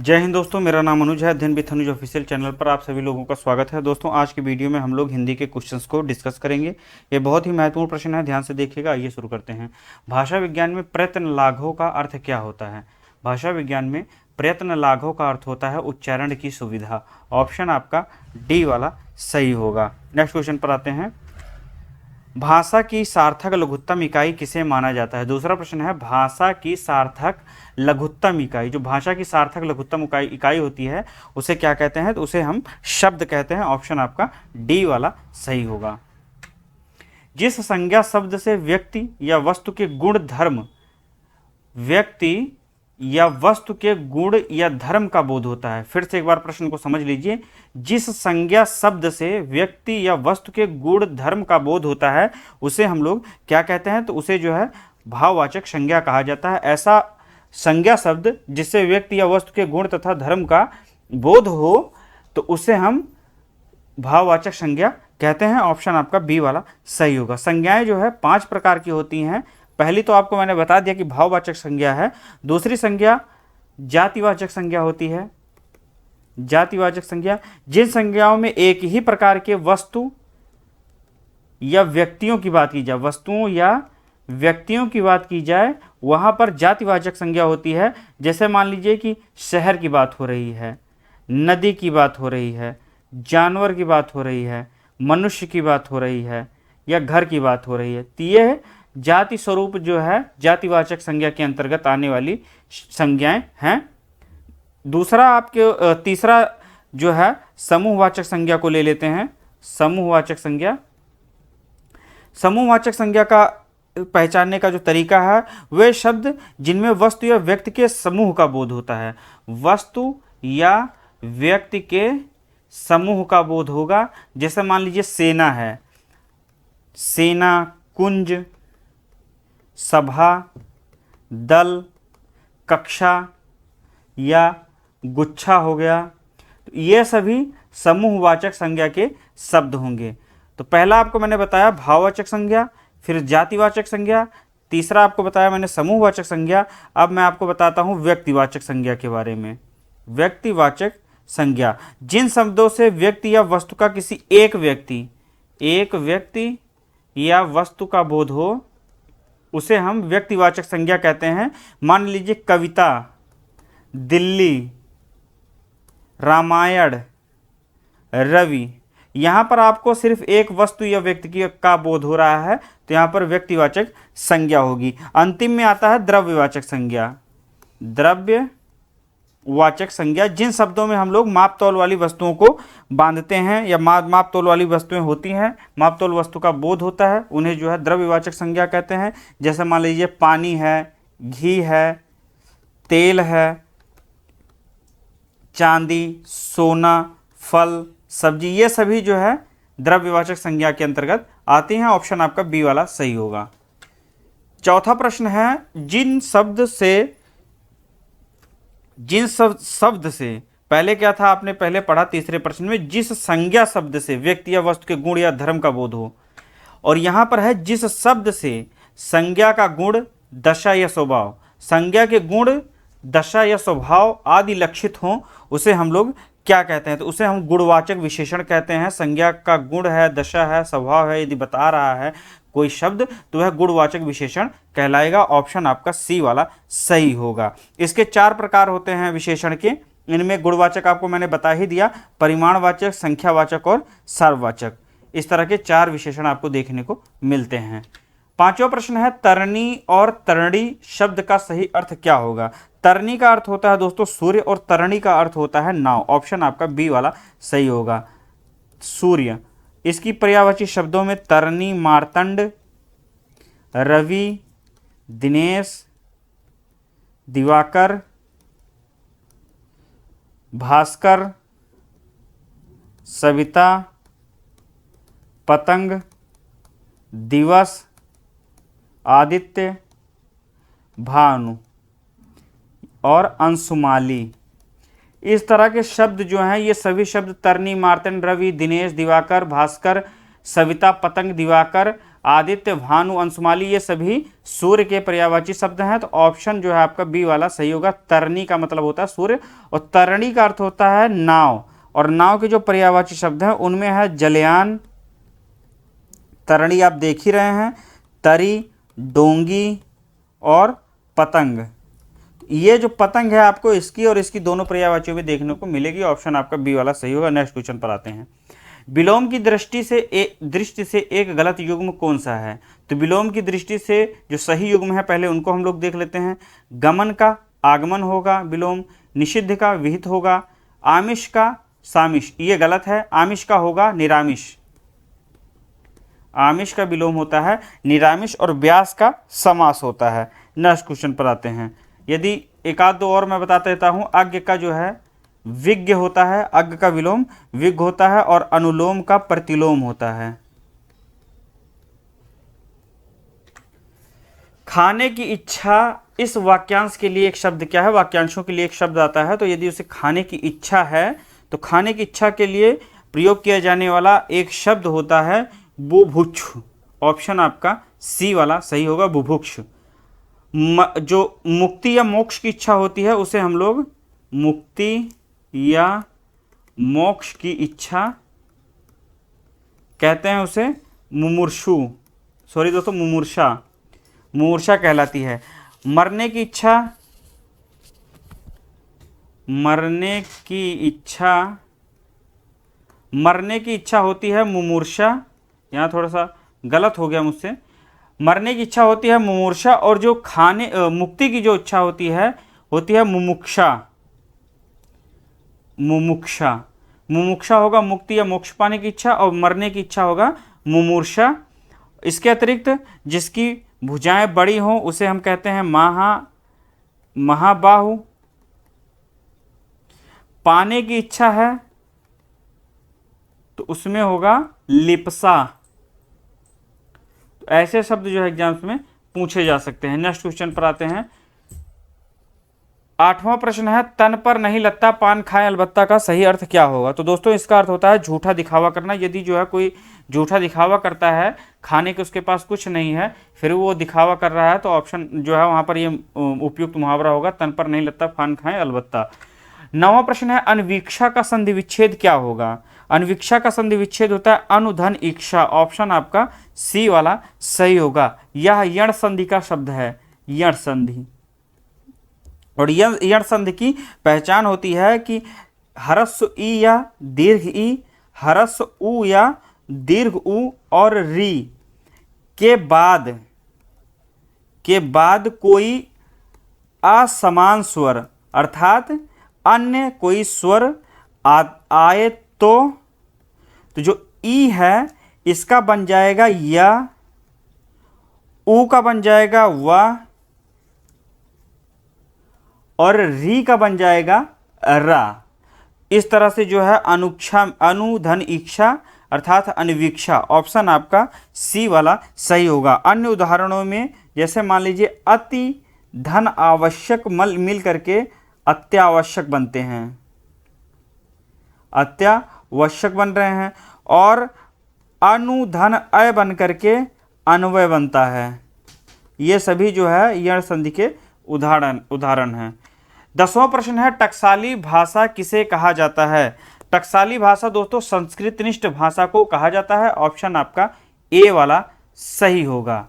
जय हिंद दोस्तों, मेरा नाम अनुज है। अध्ययन विथ अनुज ऑफिशियल चैनल पर आप सभी लोगों का स्वागत है। दोस्तों, आज की वीडियो में हम लोग हिंदी के क्वेश्चंस को डिस्कस करेंगे। ये बहुत ही महत्वपूर्ण प्रश्न है, ध्यान से देखिएगा। आइए शुरू करते हैं। भाषा विज्ञान में प्रयत्न लाघव का अर्थ क्या होता है? भाषा विज्ञान में प्रयत्न लाघव का अर्थ होता है उच्चारण की सुविधा। ऑप्शन आपका डी वाला सही होगा। नेक्स्ट क्वेश्चन पर आते हैं। भाषा की सार्थक लघुत्तम इकाई किसे माना जाता है? दूसरा प्रश्न है, भाषा की सार्थक लघुत्तम इकाई, जो भाषा की सार्थक लघुत्तम इकाई होती है उसे क्या कहते हैं? तो उसे हम शब्द कहते हैं। ऑप्शन आपका डी वाला सही होगा। जिस संज्ञा शब्द से व्यक्ति या वस्तु के गुण धर्म या धर्म का बोध होता है। फिर से एक बार प्रश्न को समझ लीजिए। जिस संज्ञा शब्द से व्यक्ति या वस्तु के गुण धर्म का बोध होता है उसे हम लोग क्या कहते हैं? तो उसे जो है भाववाचक संज्ञा कहा जाता है। ऐसा संज्ञा शब्द जिससे व्यक्ति या वस्तु के गुण तथा धर्म का बोध हो तो उसे हम भाववाचक संज्ञा कहते हैं। ऑप्शन आपका बी वाला सही होगा। संज्ञाएं जो है 5 प्रकार की होती हैं। पहली तो आपको मैंने बता दिया कि भाववाचक संज्ञा है। दूसरी संज्ञा जातिवाचक संज्ञा होती है। जातिवाचक संज्ञा, जिन संज्ञाओं में एक ही प्रकार के वस्तु या व्यक्तियों की बात की जाए, वस्तुओं या व्यक्तियों की बात की जाए, वहां पर जातिवाचक संज्ञा होती है। जैसे मान लीजिए कि शहर की बात हो रही है, नदी की बात हो रही है, जानवर की बात हो रही है, मनुष्य की बात हो रही है, या घर की बात हो रही है। तो ये जाति स्वरूप जो है जातिवाचक संज्ञा के अंतर्गत आने वाली संज्ञाएं हैं। दूसरा आपके तीसरा जो है समूहवाचक संज्ञा को ले लेते हैं। समूहवाचक संज्ञा, समूहवाचक संज्ञा का पहचानने का जो तरीका है वे शब्द जिनमें वस्तु या व्यक्ति के समूह का बोध होता है। वस्तु या व्यक्ति के समूह का बोध होगा। जैसे मान लीजिए सेना है, सेना, कुंज, सभा, दल, कक्षा या गुच्छा हो गया। तो ये सभी समूहवाचक संज्ञा के शब्द होंगे। तो पहला आपको मैंने बताया भाववाचक संज्ञा, फिर जातिवाचक संज्ञा, तीसरा आपको बताया मैंने समूहवाचक संज्ञा। अब मैं आपको बताता हूँ व्यक्तिवाचक संज्ञा के बारे में। व्यक्तिवाचक संज्ञा, जिन शब्दों से व्यक्ति या वस्तु का किसी एक व्यक्ति या वस्तु का बोध हो उसे हम व्यक्तिवाचक संज्ञा कहते हैं। मान लीजिए कविता, दिल्ली, रामायण, रवि। यहाँ पर आपको सिर्फ एक वस्तु या व्यक्ति का बोध हो रहा है तो यहाँ पर व्यक्तिवाचक संज्ञा होगी। अंतिम में आता है द्रव्यवाचक संज्ञा। द्रव्यवाचक संज्ञा, जिन शब्दों में हम लोग माप तौल वाली वस्तुओं को बांधते हैं या माप तौल वाली वस्तुएं होती हैं, माप तौल वस्तु का बोध होता है, उन्हें जो है द्रव्यवाचक संज्ञा कहते हैं। जैसे मान लीजिए पानी है, घी है, तेल है, चांदी, सोना, फल, सब्जी, ये सभी जो है द्रव्यवाचक संज्ञा के अंतर्गत आती हैं। ऑप्शन आपका बी वाला सही होगा। चौथा प्रश्न है, जिन शब्द से पहले क्या था आपने पहले पढ़ा तीसरे प्रश्न में, जिस संज्ञा शब्द से व्यक्ति या वस्तु के गुण या धर्म का बोध हो, और यहां पर है जिस शब्द से संज्ञा का गुण, दशा या स्वभाव, संज्ञा के गुण, दशा या स्वभाव आदि लक्षित हों उसे हम लोग क्या कहते हैं? तो उसे हम गुणवाचक विशेषण कहते हैं। संज्ञा का गुण है, दशा है, स्वभाव है, यदि बता रहा है कोई शब्द तो वह गुणवाचक विशेषण कहलाएगा। ऑप्शन आपका सी वाला सही होगा। इसके 4 प्रकार होते हैं विशेषण के। इनमें गुणवाचक आपको मैंने बता ही दिया, परिमाणवाचक, संख्यावाचक और सार्ववाचक। इस तरह के 4 विशेषण आपको देखने को मिलते हैं। 5वां प्रश्न है, तरणी और तरणी शब्द का सही अर्थ क्या होगा? तरणी का अर्थ होता है दोस्तों सूर्य और तरणी का अर्थ होता है नाव। ऑप्शन आपका बी वाला सही होगा, सूर्य। इसकी पर्यायवाची शब्दों में तरणी मार्तंड, रवि, दिनेश, दिवाकर, भास्कर, सविता, पतंग, दिवस, आदित्य, भानु और अंशुमाली। इस तरह के शब्द जो हैं ये सभी शब्द तरनी, मार्तंड, रवि, दिनेश, दिवाकर, भास्कर, सविता, पतंग, दिवाकर, आदित्य, भानु, अंशुमाली, ये सभी सूर्य के पर्यायवाची शब्द हैं। तो ऑप्शन जो है आपका बी वाला सही होगा। तरणी का मतलब होता है सूर्य, और तरणी का अर्थ होता है नाव, और नाव के जो पर्यायवाची शब्द हैं उनमें है जलयान, तरणी आप देख ही रहे हैं, तरी, डोंगी और पतंग। ये जो पतंग है आपको इसकी और इसकी दोनों पर्यायवाचियों में देखने को मिलेगी। ऑप्शन आपका बी वाला सही होगा। नेक्स्ट क्वेश्चन पर आते हैं। विलोम की दृष्टि से एक गलत युग्म कौन सा है? तो विलोम की दृष्टि से जो सही युग्म है पहले उनको हम लोग देख लेते हैं। गमन का आगमन होगा विलोम, निषिद्ध का विहित होगा, आमिष का सामिष, ये गलत है। आमिष का होगा निरामिष, आमिष का विलोम होता है निरामिष, और व्यास का समास होता है। नेक्स्ट क्वेश्चन पर आते हैं। यदि एक आध दो और मैं बता देता हूं। अज्ञ का जो है विज्ञ होता है, अज्ञ का विलोम विज्ञ होता है, और अनुलोम का प्रतिलोम होता है। खाने की इच्छा, इस वाक्यांश के लिए एक शब्द क्या है? वाक्यांशों के लिए एक शब्द आता है। तो यदि उसे खाने की इच्छा है तो खाने की इच्छा के लिए प्रयोग किया जाने वाला एक शब्द होता है बुभुक्ष। ऑप्शन आपका सी वाला सही होगा, बुभुक्ष। जो मुक्ति या मोक्ष की इच्छा होती है उसे हम लोग मुक्ति या मोक्ष की इच्छा कहते हैं, उसे मुमूर्षु, सॉरी दोस्तों, मुमूर्षा कहलाती है। मरने की इच्छा, मरने की इच्छा होती है मुमूर्षा। यहाँ थोड़ा सा गलत हो गया मुझसे। मरने की इच्छा होती है मुमूर्षा, और जो मुक्ति की जो इच्छा होती है मुमुक्षा। मुमुक्षा होगा मुक्ति या मोक्ष पाने की इच्छा, और मरने की इच्छा होगा मुमूर्षा। इसके अतिरिक्त जिसकी भुजाएं बड़ी हों उसे हम कहते हैं महाबाहु। पाने की इच्छा है तो उसमें होगा लिप्सा। तो ऐसे शब्द जो है एग्जाम्स में पूछे जा सकते हैं। नेक्स्ट क्वेश्चन पर आते हैं। 8वां प्रश्न है, तन पर नहीं लगता पान खाएं अलबत्ता का सही अर्थ क्या होगा? तो दोस्तों इसका अर्थ होता है झूठा दिखावा करना। यदि जो है कोई झूठा दिखावा करता है, खाने के उसके पास कुछ नहीं है, फिर वो दिखावा कर रहा है, तो ऑप्शन जो है वहां पर ये उपयुक्त मुहावरा होगा, तन पर नहीं लगता पान खाएं अलबत्ता। 9वां प्रश्न है, अनवीक्षा का संधि विच्छेद क्या होगा? अनवीक्षा का संधि विच्छेद होता है अनुधन इक्षा। ऑप्शन आपका सी वाला सही होगा। यह यण संधि का शब्द है, यण संधि। और यण संधि की पहचान होती है कि ह्रस्व ई या दीर्घ ई, ह्रस्व उ या दीर्घ उ और री के बाद कोई असमान स्वर अर्थात अन्य कोई स्वर आए तो जो ई है इसका बन जाएगा या, उ का बन जाएगा व, और री का बन जाएगा रा। इस तरह से जो है अनुधन इच्छा अर्थात अनवीक्षा। ऑप्शन आपका सी वाला सही होगा। अन्य उदाहरणों में जैसे मान लीजिए अति धन आवश्यक मिल करके अत्यावश्यक बनते हैं, अत्यावश्यक बन रहे हैं, और अनुधन अय बन करके अन्वय बनता है। ये सभी जो है यण संधि के उदाहरण हैं। 10वां प्रश्न है, टकसाली भाषा किसे कहा जाता है? टकसाली भाषा दोस्तों संस्कृतनिष्ठ भाषा को कहा जाता है। ऑप्शन आपका ए वाला सही होगा।